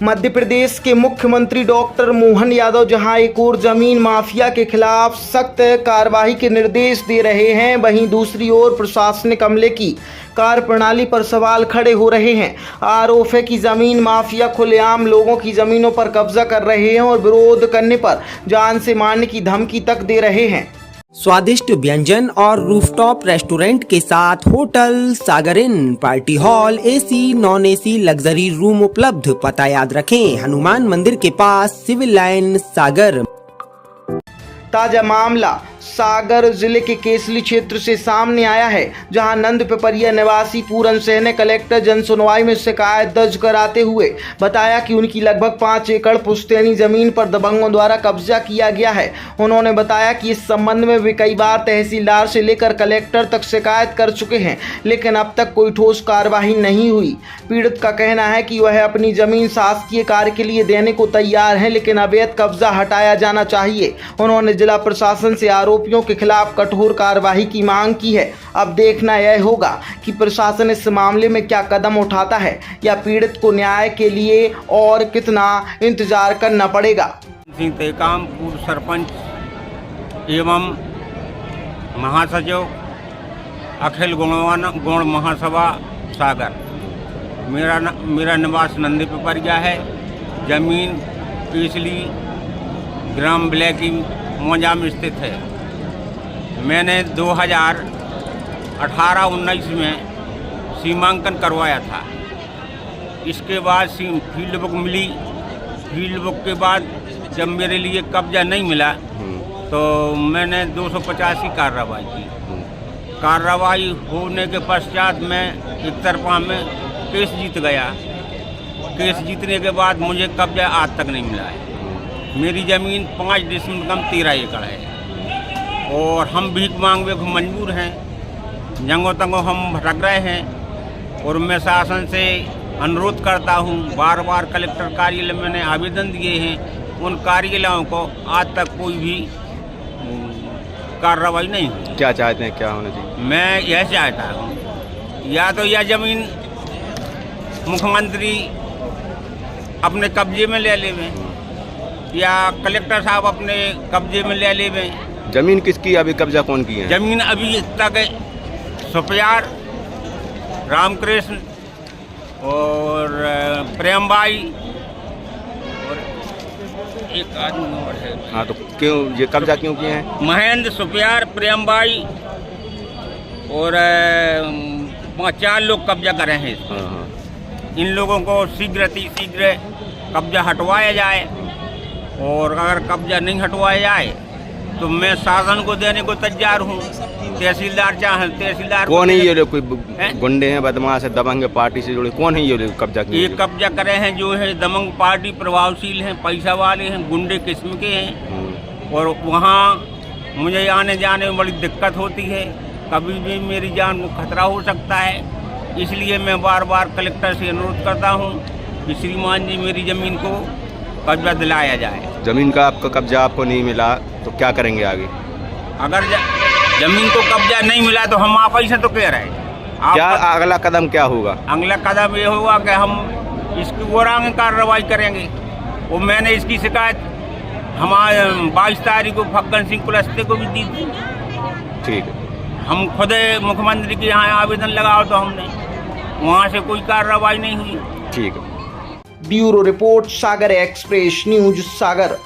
मध्य प्रदेश के मुख्यमंत्री डॉक्टर मोहन यादव जहां एक ओर जमीन माफिया के खिलाफ सख्त कार्रवाई के निर्देश दे रहे हैं, वहीं दूसरी ओर प्रशासनिक अमले की कार्यप्रणाली पर सवाल खड़े हो रहे हैं। आरोप है कि जमीन माफिया खुलेआम लोगों की जमीनों पर कब्जा कर रहे हैं और विरोध करने पर जान से मारने की धमकी तक दे रहे हैं। स्वादिष्ट व्यंजन और रूफटॉप रेस्टोरेंट के साथ hotel Sagar inn, party hall, AC, non AC, luxury room उपलब्ध। पता याद रखें, हनुमान मंदिर के पास, सिविल लाइन, सागर। ताजा मामला सागर जिले के केसली क्षेत्र से सामने आया है, जहां नंद पिपरिया निवासी पूरन सिंह ने कलेक्टर जन सुनवाई में शिकायत दर्ज कराते हुए बताया कि उनकी लगभग 5 एकड़ पुश्तैनी जमीन पर दबंगों द्वारा कब्जा किया गया है। उन्होंने बताया कि इस संबंध में वे कई बार तहसीलदार से लेकर कलेक्टर तक शिकायत कर चुके हैं, लेकिन अब तक कोई ठोस कार्रवाई नहीं हुई। पीड़ित का कहना है कि वह अपनी जमीन शासकीय कार्य के लिए देने को तैयार है, लेकिन अवैध कब्जा हटाया जाना चाहिए। उन्होंने जिला प्रशासन से आरोपियों के खिलाफ कठोर कार्रवाई की मांग की है। अब देखना यह होगा कि प्रशासन इस मामले में क्या कदम उठाता है या पीड़ित को न्याय के लिए और कितना इंतजार करना पड़ेगा। सिंह तेकाम, पूर्व सरपंच एवं महासचिव अखिल गौण महासभा सागर। मेरा निवास नंदी पिपरिया है। जमीन केसली ग्राम ब्लैकी मौजा में स्थित है। मैंने 2018-19 में सीमांकन करवाया था। इसके बाद फील्ड बुक मिली। फील्ड बुक के बाद जब मेरे लिए कब्जा नहीं मिला तो मैंने 285 कार्रवाई की। कार्रवाई होने के पश्चात मैं एक तरफा में केस जीत गया। केस जीतने के बाद मुझे कब्जा आज तक नहीं मिला है। मेरी ज़मीन 5 डिसमिल कम 13 एकड़ है और हम भीख मांगने को मजबूर हैं। जंगों तंगों हम भटक रहे हैं और मैं शासन से अनुरोध करता हूं, बार बार कलेक्टर कार्यालय में मैंने आवेदन दिए हैं। उन कार्यालयों को आज तक कोई भी कार्रवाई नहीं हुई। क्या चाहते हैं, क्या होना चाहिए? मैं यह चाहता हूँ या तो यह ज़मीन मुख्यमंत्री अपने कब्जे में ले लेवें या कलेक्टर साहब अपने कब्जे में ले लेवें। जमीन किसकी, अभी कब्जा कौन की है? जमीन अभी तक सुपियार, रामकृष्ण और प्रेमबाई और एक आदमी और है। हाँ, तो क्यों ये कब्जा क्यों किए हैं? महेंद्र, सुपियार, प्रेमबाई और 4 लोग कब्जा कर रहे हैं। हाँ। इन लोगों को शीघ्र कब्जा हटवाया जाए और अगर कब्जा नहीं हटवाया जाए तो मैं शासन को देने को तैयार हूँ। तहसीलदार कौन है ये लोग? कोई गुंडे हैं, बदमाश है, दबंग पार्टी से जुड़े? कौन है ये लोग कब्जा किए? ये कब्जा करे हैं जो है दबंग पार्टी, प्रभावशील हैं, पैसा वाले हैं, गुंडे किस्म के हैं और वहाँ मुझे आने जाने में बड़ी दिक्कत होती है। कभी भी मेरी जान को खतरा हो सकता है। इसलिए मैं बार बार कलेक्टर से अनुरोध करता हूँ कि श्रीमान जी मेरी ज़मीन को कब्जा दिलाया जाए। जमीन का आपका कब्जा आपको नहीं मिला तो क्या करेंगे आगे? अगर जमीन को कब्जा नहीं मिला तो हम आप ऐसे तो कह रहे हैं। क्या अगला कदम क्या होगा? अगला कदम ये होगा कि हम इसकी और आगे कार्रवाई करेंगे। वो मैंने इसकी शिकायत हमारे 22 तारीख को फग्गन सिंह कुलस्ते को भी दी थी। ठीक है। हम खुद मुख्यमंत्री के यहाँ आवेदन लगाओ तो हमने, वहाँ से कोई कार्रवाई नहीं हुई। ठीक है। ब्यूरो रिपोर्ट, सागर एक्सप्रेस न्यूज, सागर।